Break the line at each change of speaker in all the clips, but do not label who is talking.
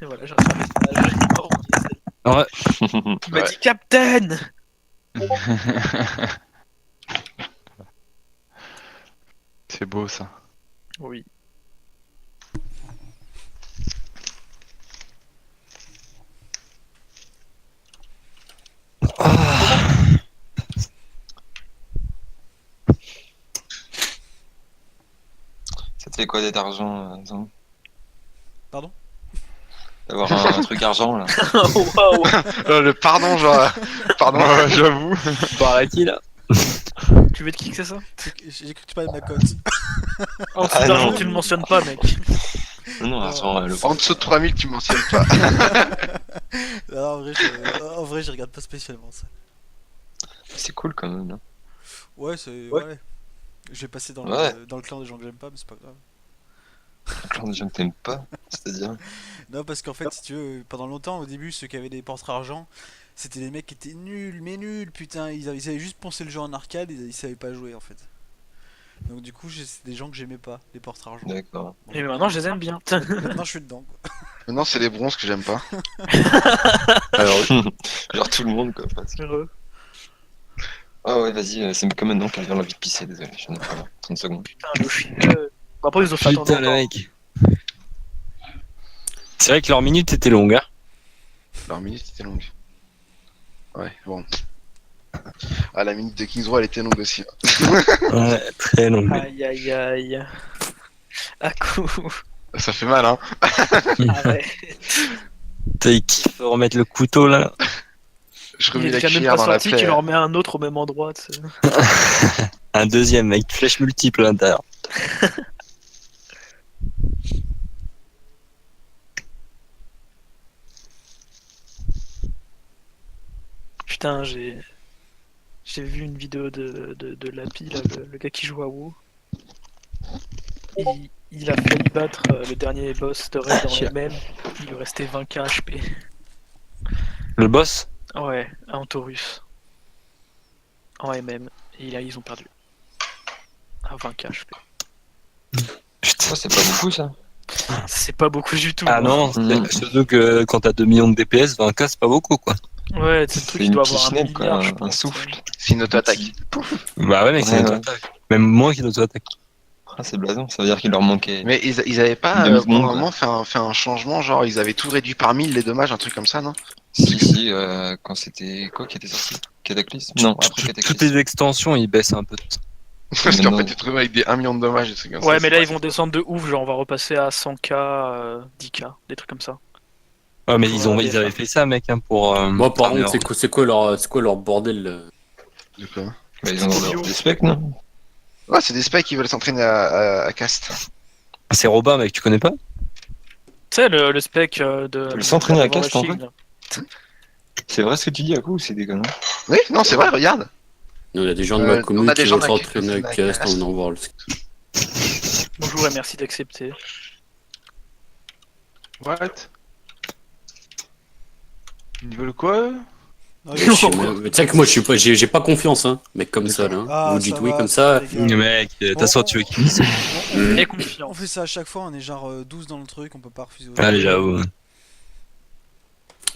Et voilà, j'ai reçu un message.
Ouais.
Il m'a dit Captain.
C'est beau ça.
Oui.
Ça te fait quoi d'être argent, Zang?
Pardon?
D'avoir un truc argent là.
Waouh.
Le pardon, genre. Pardon, j'avoue.
Paraît-il là.
Tu veux te kick, c'est ça?
J'ai cru que tu parlais de ma cote.
En dessous
Ah
d'argent,
non.
tu le mentionnes pas, mec.
Non, argent, le
En dessous de 3000, tu mentionnes pas.
Non, en vrai, je regarde pas spécialement ça.
c'est cool quand même. Hein.
Ouais, c'est.
Ouais.
Ouais. Je vais passer dans,
Ouais.
dans le clan des gens que j'aime pas, mais c'est pas grave.
Plein de gens que t'aimes pas, c'est-à-dire.
Non, parce qu'en fait, si tu veux, pendant longtemps, au début, ceux qui avaient des portraits argent, c'était des mecs qui étaient nuls, mais nuls, putain. Ils avaient juste poncé le jeu en arcade, ils savaient pas jouer en fait. Donc, du coup, c'est des gens que j'aimais pas, les portraits argent.
D'accord.
Bon,
Et maintenant, je les aime bien.
maintenant, je suis dedans. Quoi.
Maintenant, c'est les bronzes que j'aime pas.
Alors, genre tout le monde quoi. Parce que...
Heureux.
Ah ouais, vas-y, c'est comme maintenant qu'elle vient l'envie de pisser, désolé, j'en ai pas là. 30 secondes.
Putain, le chien. Après, ils ont fait attendre
Putain, le
longtemps.
mec. C'est vrai que leur minute était longue, hein.
Leur minute était longue. Ouais, bon. Ah, la minute de Kings Row, elle était longue aussi.
Ouais, très longue.
Aïe aïe aïe. À coup.
Ça fait mal, hein.
Arrête.
Putain, il kiffe remettre le couteau là.
Je
Il
remets
est
la
déjà même
cuillère
pas
dans la
sorti, tu
plaie.
leur remets un autre au même endroit. Tu sais.
Un deuxième mec, flèche multiple à l'intérieur.
Putain, j'ai vu une vidéo de Lapi, là, le gars qui joue à WoW. Il a failli battre le dernier boss de raid en MM. Il lui restait 20k HP.
Le boss?
Ouais, un Taurus. En MM. Et là, ils ont perdu. À 20k HP.
Putain.
Oh, c'est pas beaucoup ça.
C'est pas beaucoup du tout.
Ah
hein.
non,
Mm.
surtout que quand t'as 2 millions de DPS, 20k c'est pas beaucoup quoi.
Ouais, c'est le truc
C'est
qui
une
doit avoir un
pichenette, quoi,
milliard, je
un
pense.
souffle.
C'est une auto-attaque.
Bah ouais mec, c'est
Ouais,
une
ouais.
auto-attaque. Même moins qu'une auto-attaque.
Ah, c'est blason, ça veut dire qu'il leur manquait.
Mais ils avaient pas,
Une demi-seconde,
normalement, fait un changement, genre, ils avaient tout réduit par 1000 les dommages, un truc comme ça, non?
Si, quand c'était quoi qui était sorti? Cataclysme? Non, après
Toutes
Cataclysme.
les extensions ils baissent un peu.
Parce qu'en
Maintenant-
fait, tu te retrouves avec des 1 million de dommages, des trucs comme ça.
Ouais, mais
c'est
là,
pas-
ils vont descendre de ouf. Genre, on va repasser à 100k, 10k, des trucs comme ça.
Ouais mais
Ouais,
ils avaient fait ça mec hein, pour...
Moi, par
Armor.
contre, c'est quoi leur bordel
De quoi?
Bah, ils ont
Studio.
des specs, non?
Ouais, c'est des specs qui veulent s'entraîner à cast.
C'est Robin mec, tu connais pas?
Tu sais, le spec de.
Tu veux s'entraîner à
d'Overwatch
cast, en
League, là.
C'est vrai ce que tu dis à coup ou c'est déconnant?
Oui, non, c'est vrai, regarde.
Il y a des gens de
on
ma
a
commune
des
qui
gens
veulent
dans la-
s'entraîner à
dans la
cast,
classe.
on en voit.
Bonjour et merci d'accepter.
What? Ils veulent quoi?
Non,
Mais tu sais que moi, j'ai pas confiance, hein, mec comme ça, là. hein.
Ah,
Vous dites
ça
oui
va,
comme ça.
les gars.
Mec, de toute façon tu veux qu'il finisse.
Et
On
confiant.
fait ça à chaque fois, on est genre 12 dans le truc, on peut pas refuser.
Allez j'avoue.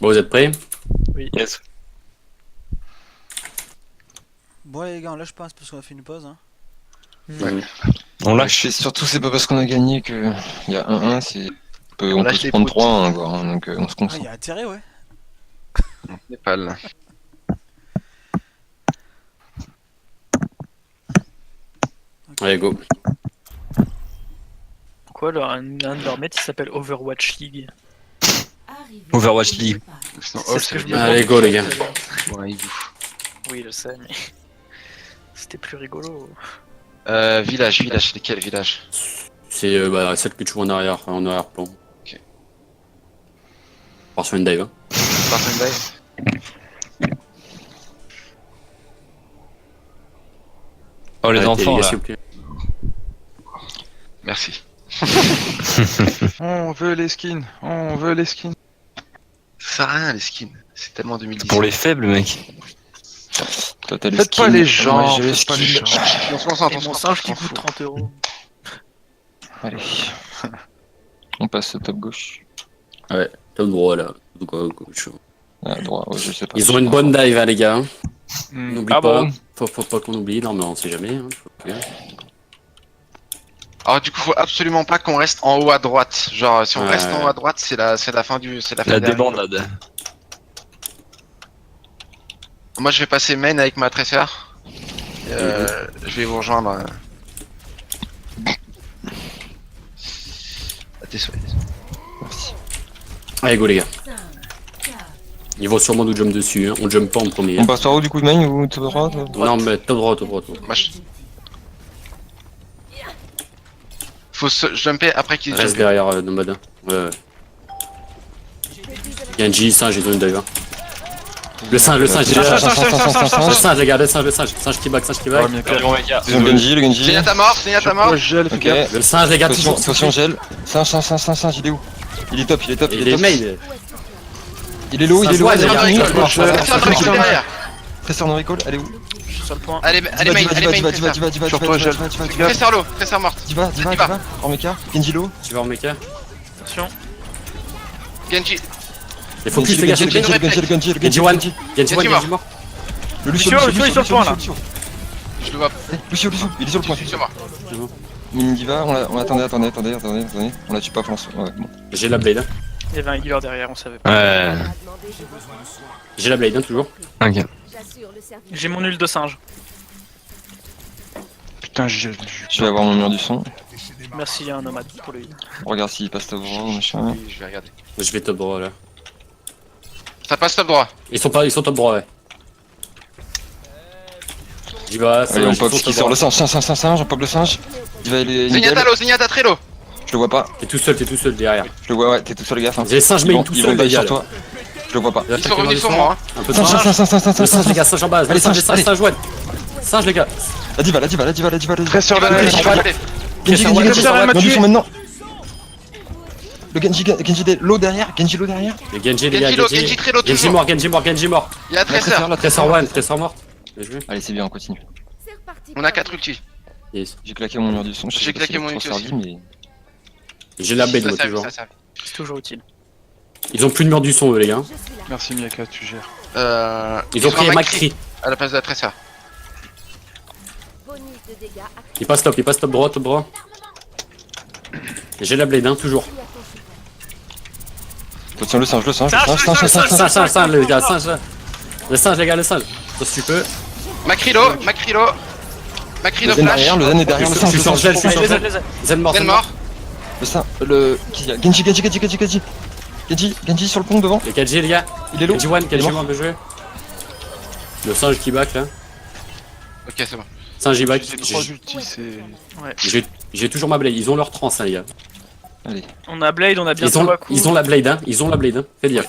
Bon, vous êtes prêts?
Yes.
Bon, les gars, on lâche pas, c'est parce qu'on a fait une pause. Hein.
On
Là,
lâche.
je sais surtout, c'est pas parce qu'on a gagné que il y a 1-1, c'est. On peut
lâche
se
les
prendre
proutes.
3-1 encore, hein, donc on se
Ah,
concentre.
il y a intérêt, ouais.
Népal.
Allez, go.
Quoi, un de leurs maîtres, il s'appelle Overwatch League.
Overwatch League.
Sinon,
C'est
Hall,
ce
ça
que
veut
je
dire.
me
Allez,
demande
go, les gars.
tout à l'heure.
Ouais, il bouffe.
Oui, je sais, mais. C'était plus rigolo.
Village, c'est lesquels village?
C'est celle que tu vois en arrière-plan.
Ok.
Par sur une dive. Hein.
Spartan Dive?
Oh les
Arrêtez,
enfants
gars,
là.
s'il vous plaît.
Merci.
On veut les skins, on veut les skins.
Ça sert à rien les skins, c'est tellement 2010.
Pour les faibles mec.
Toi, t'as les
Faites pas
skins.
les gens,
Moi, j'ai les
faites pas les
skins.
gens.
On se concentre,
Et
on se
mon
concentre,
singe qui
on
coûte
fout.
30 euros.
Allez. On passe au top gauche.
Top droit là. Donc, gauche.
Ah, droit, ouais, je sais pas.
Ils ont une bonne dive, hein, les gars. N'oublie
Ah
pas.
bon.
Faut pas qu'on oublie. Non, mais on sait jamais. Hein.
Alors du coup, faut absolument pas qu'on reste en haut à droite. Genre, si on
Ouais.
reste en haut à droite, c'est la fin c'est la fin
La
de la-
débandade.
Moi, je vais passer main avec ma Tracer. Je vais vous rejoindre. À tes souhaits.
Merci.
Allez, go, les gars. Ils vont sûrement nous jump dessus. Hein. On jump pas en premier.
On passe par où du coup, main ou top droit
Non, mais top droit, top droit. Top droit.
Moi, faut se jumper après qu'ils
Reste derrière Nomad. Hein. Ouais. Genji, singe, ils ont une dive. Hein. Le singe, il est là. Le singe, les gars, le singe qui back, singe qui back.
Ouais, mais
Perdu en méga.
Ils ont le Genji, le Genji.
Zenyatta mort, Zenyatta mort.
Moi, je gèle, fais
Ok.
gaffe.
Le singe, les gars,
Attention,
toujours.
attention, gel. Singe, il est où? Il est top, il est top,
Il est
top.
mail.
Il est low, il est low.
Ouais,
Tracer
les gars,
de recall.
moi, je-
Tracer de recall derrière.
Tracer no recall, elle est où?
Je suis sur le point.
Allez, allez main, allez main. Tracer.
Sur toi, gel.
Tracer low, Tracer morte.
Diva, en mecha. Genji low.
Tu vas en mecha.
Attention.
Genji.
Les focus, les gars,
Genji,
Genji.
Genji,
Genji one. Genji
mort.
mort.
Le
Lucio, il est sur le point, là.
Je le vois.
Lucio, il est sur le point.
Lucio mort.
Mini Diva, on attendez. On la tue pas, France. Ouais, bon.
J'ai la blade. Hein.
Il y avait un healer derrière, on savait pas.
Ouais.
J'ai la blade, hein, toujours.
Ok.
J'ai mon nul de singe.
Putain,
Je vais avoir mon mur du son.
Merci à un nomade pour le heal.
On regarde s'il passe top droit ou machin.
Oui, je vais regarder.
Je vais top droit là.
Ça passe top droit.
Ils sont top droit, ouais. J'y vais,
Allez, on pop ce qui sort le singe, on pop le singe. Diva, il est
Zenyatta
nickel.
low, Zenyatta très low.
Je le vois pas.
T'es tout seul derrière.
Je le vois, ouais, t'es tout seul, gaffe. Hein.
J'ai les singes, mais
Ils vont-
tout
ils
seul,
vont
les
dive
gars.
sur toi. Je le vois pas.
Ils sont revenus sur moi.
Un peu de
Singe,
singe. Le singe, les gars,
singe.
singe en base.
Allez,
Le singe,
singe,
singe, one. Singe, les gars.
La diva.
Genji,
Tracer derrière.
Genji,
elle m'a
mur du
tué.
son maintenant. Le Genji est low derrière.
Les Genji, les gars.
Genji low, Genji très low
Genji
toujours.
mort, Genji mort.
Il y a Tracer.
Tressor one, Tressor mort. Bien joué.
Allez, c'est bien, on continue.
On a 4 ultis.
Yes.
J'ai claqué mon mur du son. Je sais
J'ai
pas
claqué
si
mon
c'est
ulti
trop
aussi.
servi, mais.
J'ai la blade,
Ça
moi,
servi,
toujours.
ça servi.
C'est toujours utile.
Ils ont plus de mur du son, eux, les gars.
Merci Miyaka, tu gères.
Ils ont pris Macri.
à la place de la Tracer.
Il passe top droit. J'ai la blade, hein, toujours.
Attention, le singe.
Singe, les gars, singe. Le singe, les gars, le singe. Ça, si tu peux.
Macrilo
Le zen derrière, le zen est derrière, le
Je
singe.
suis sur le gel, je suis sur le gel. Zen mort,
Zen mort.
Le singe, qui y a Genji sur le pont devant.
Les 4G, les gars.
Il est low.
Genji one,
Il est
Genji
mort.
one, bien joué. Le singe qui back, là.
Ok, c'est bon.
Singe, il back.
C'est 3 ultis, c'est.
J'ai toujours ma blade. Ils ont leur trans, hein, les gars.
Allez.
On a Blade, on a bien
Ils ont la blade, hein. Fais gaffe.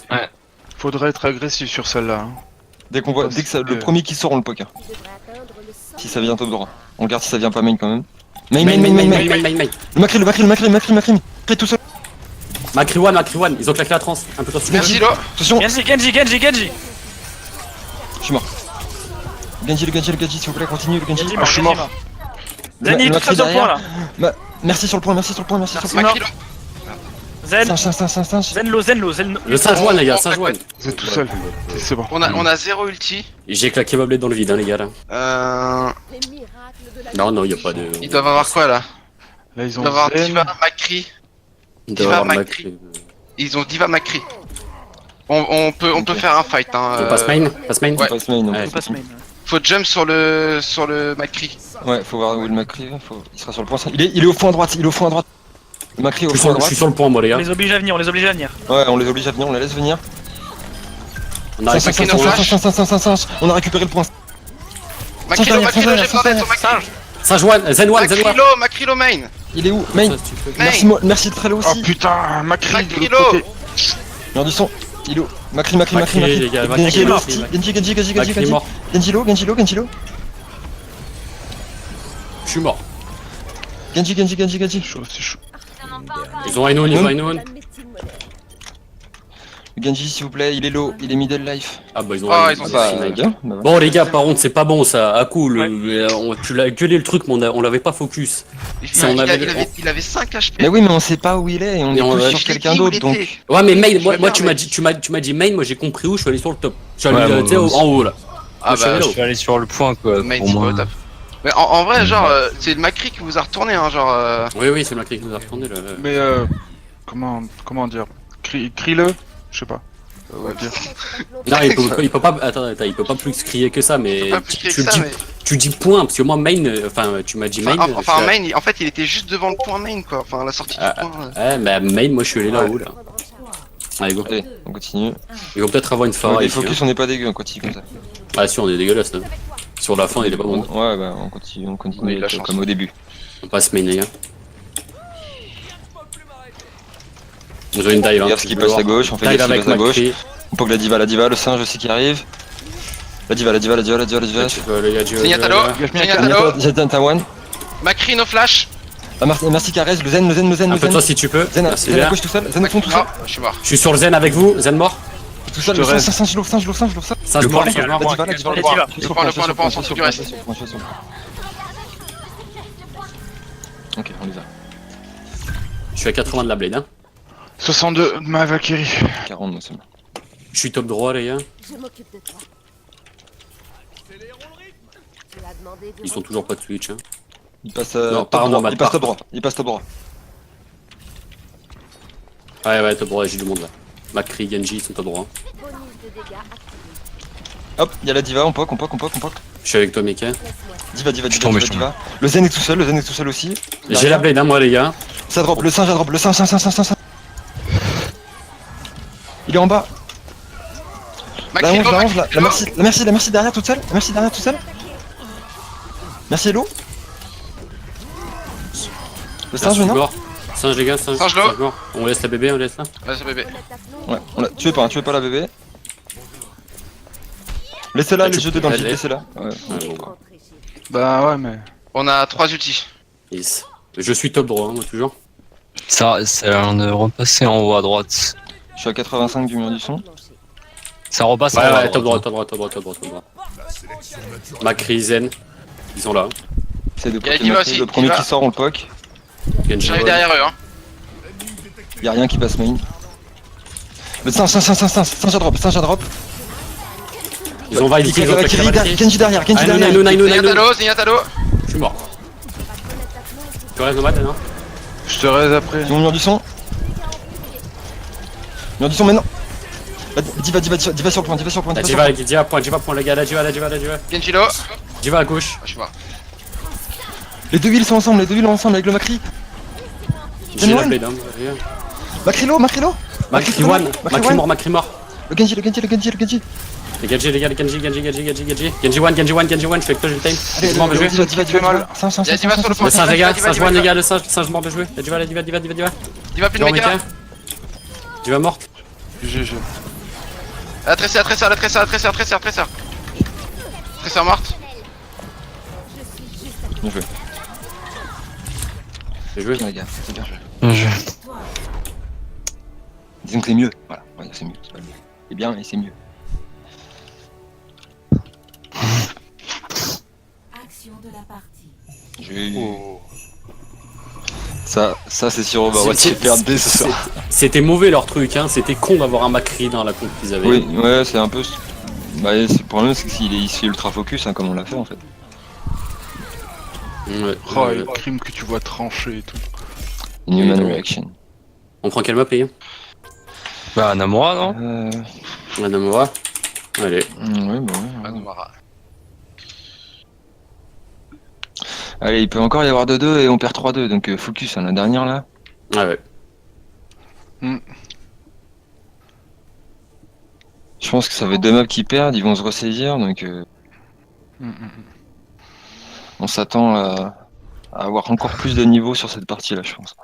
Faudrait être agressif sur celle-là. Hein.
Dès que ça, le premier qui sort, on le poker. Si ça vient top droit. On regarde si ça vient pas main quand même. Main. Le Macri. Crée tout seul.
Macri one. Ils ont claqué la trans. Un peu trop
Merci Lo.
Attention,
Genji.
je suis mort. Genji, s'il vous plaît, continue, le Genji.
Genji
Ah, je suis mort.
Zani, tout
Macri
ça sur le point
derrière.
là.
Merci sur le point.
Macrilo.
Zen,
Singe.
Zenlo.
Le singe one, les gars, singe one.
Vous êtes tout seul. C'est bon.
On a 0 ulti.
J'ai claqué ma blade dans le vide, hein, les gars, là. Non, y'a pas de.
Ils doivent avoir quoi là?
Là, ils
Ils
ont
doivent avoir
Zen.
Diva, Macri.
Il doit y avoir
Diva,
Macri.
Ils ont Diva, Macri. On peut faire un fight hein.
On passe main.
Ouais.
Passe main, non.
Ouais.
on passe main.
Faut jump sur le Macri.
Ouais, faut voir où est le Macri. Il sera sur le point. Il est au fond à droite. Le Macri est au
Je
fond à
suis
droite.
sur le point, moi, les
On
gars.
les oblige à venir,
Ouais, on les oblige à venir, on les laisse venir.
On arrive
Macri,
pas
no
à
flash.
On a récupéré le point.
Macrilo,
derrière,
j'ai
sans
pas
derrière.
son Macri.
Singe one, Zen one.
Macrilo main.
Il est où? Main.
Ça, tu peux.
Main.
Merci de Trello
Oh
aussi.
putain, Macri de
Macrilo.
l'autre côté.
Mur du son. Il est où? Macri.
Macri, les gars, Macri
Genji est low.
Macri. Macri est mort.
Genji low.
Je suis mort.
Genji.
C'est chaud, c'est chaud.
Ils ont Ainoun.
Genji, s'il vous plaît, il est low, il est middle life.
Ah bah ils ont.
Ah, ils ont
Bah,
fini.
bien. Bah, voilà.
Bon les gars, par contre c'est pas bon ça. À coup, tu l'as gueulé le truc, mais on l'avait pas focus. Si on avait-
Il avait 5 HP.
Mais oui, mais on sait pas où il est et on est
Et on
tous
va-
sur
Je l'ai
quelqu'un
dit où
d'autre
il
donc.
était.
Ouais mais main,
Je
moi
vais
tu
faire,
m'as dit main, moi j'ai compris où, je suis allé sur le top. Je suis allé
Ouais,
tu sais,
moi aussi.
en haut là.
Ah
Moi, je suis allé
bah,
Je
là-haut.
suis allé sur le point quoi.
Main,
Pour
c'est pas
moi.
au top. Mais en vrai, genre, c'est le Macri qui vous a retourné, hein, genre.
Oui, c'est le Macri qui nous a retourné là.
Mais comment dire, crie-le, je sais pas. On va dire.
Non, il peut pas. Attends, il peut pas plus crier que ça, mais
Pas plus
tu,
que
tu
ça,
dis,
mais.
tu dis point parce que moi main, enfin tu m'as dit main.
Enfin,
je suis
main, en fait, il était juste devant le point main, quoi. Enfin, la sortie
Ah,
du point.
à- Ouais, mais main, moi je suis allé là-haut là. Allez go.
Allez, on continue.
Ils vont peut-être avoir une Pharah
Les
ici.
focus,
Hein.
on n'est pas dégueu, on continue comme ça.
Ah si, on est dégueulasse là. Sur la fin, il est pas bon.
Ouais, bah on continue
On a eu de la chance.
comme au début.
On passe main les gars. Ils ont une dive.
Regarde ce qui passe à gauche, on fait
Dive
gaffe ce qui
avec
passe à gauche.
Macri.
On poke la diva, le singe aussi qui arrive. La diva.
Tu peux aller à Dieu.
Signatalo, Signatalo,
Tawan.
Macri, no flash.
Ah, merci Carès, le zen.
Un peu toi si tu peux.
Zen
Merci
à
bien.
gauche tout seul, zen au fond tout seul.
Non, je suis mort.
Je suis sur le zen avec vous. Zen mort.
Tout seul,
Je
le
te reste.
singe lourd.
Ça se mord les gars.
La diva,
Le point, on s'en fout du reste.
Ok, on les a.
Je suis à 80 de la blade. Hein.
62 de ma Valkyrie.
40 moi seulement.
Je suis top droit les gars.
Je m'occupe de toi. Tu as demandé de
Ils sont toujours pas de Twitch. Hein.
Il passe
Non,
top
pardon,
droit,
Matt,
il passe top
pardon.
droit, il passe top droit.
Ouais, top droit, j'ai du monde là. Macri, Genji, ils sont top droit.
bonus de dégâts activés.
Hop, il y a la diva, on poke.
Je suis avec toi, Mika.
Laisse-moi
Diva,
Je tombe.
Le zen est tout seul aussi. Il y a
J'ai la
rien.
blade, hein, moi les gars.
Ça drop, le singe. Il est en bas. La
Macri,
11,
no,
la
Macri, no.
merci derrière toute seule. Merci Hello. Le singe maintenant.
mort. Singe les gars, singe.
Singe là.
mort. On laisse la bébé, on laisse là.
Vas-y, bébé.
Ouais, on l'a tué pas la bébé. Laissez-la, les jeux de danger,
Elle est-
laissez-la. Ouais.
Ouais, bon.
rentrer chez toi.
Bah ouais, mais.
On a 3 outils.
Yes. Je suis top droit, hein, moi toujours.
Ça a l'air de repasser en haut à droite.
Je suis à 85 du mur du son.
Ça repasse en
Ouais,
haut à
ouais, top droit,
droite.
top droit. Macri, Zen. Ils sont là.
C'est de
Il y a
poker
Diva
Macri.
aussi,
Le premier
Diva.
qui sort, on le poke.
Genji.
J'arrive derrière eux, hein.
Y'a rien qui passe main. Le singe à drop.
Ils ont Valkyrie, ils ont claqué la Valkyrie.
Genji derrière.
Ah, Naino.
Signatalo.
Je suis mort. Tu restes nomade, non?
Je te reste après.
Ils vont mur du son. Mur du son maintenant. Diva sur le point,
La Diva point, les gars, la Diva.
Genji low.
Diva à gauche.
Ah, je suis mort.
Les deux villes sont ensemble avec le Macri.
J'ai la
One.
blade, hein.
Macri low.
Macri one, Macri mort.
Le Genji.
Les Genji, les gars, les Genji. Genji one, je suis avec toi, j'ai le time.
Allez,
Je m'en vais jouer.
Diva.
Il y a Diva sur le point.
Le singe, les gars, singe one,
Diva.
les gars, le singe mort, bien joué. La Diva.
Diva plus de
Diva,
méga.
Mika. Diva morte.
GG.
La tresseur. Tresseur morte.
Bien joué.
J'ai joué.
Les gars, c'est bien joué. Disons que c'est mieux. Voilà, ouais, c'est mieux. C'est pas mieux. C'est bien, mais c'est mieux.
Action de la partie.
J'ai eu. Ça c'est sûr, on va
C'est-
perdre dès ce soir.
C'était mauvais leur truc, hein. C'était con d'avoir un Macri dans la compte qu'ils avaient.
Oui, ouais, c'est un peu. Bah, le problème, c'est qu'il se fait ultra focus, hein, comme on l'a fait en fait.
Ouais.
Oh, et le crime que tu vois trancher et tout.
Inhuman
donc-
Reaction.
On prend quelle map, les gars?
Bah, Namora, non
La Namora. Allez.
Ouais, bah ouais.
Ah, non, Mara.
Allez, il peut encore y avoir 2-2 et on perd 3-2, donc focus, hein, la dernière là.
Ah ouais.
Je pense que ça va être 2 maps qui perdent, ils vont se ressaisir, donc on s'attend à avoir encore plus de niveau sur cette partie là, je pense.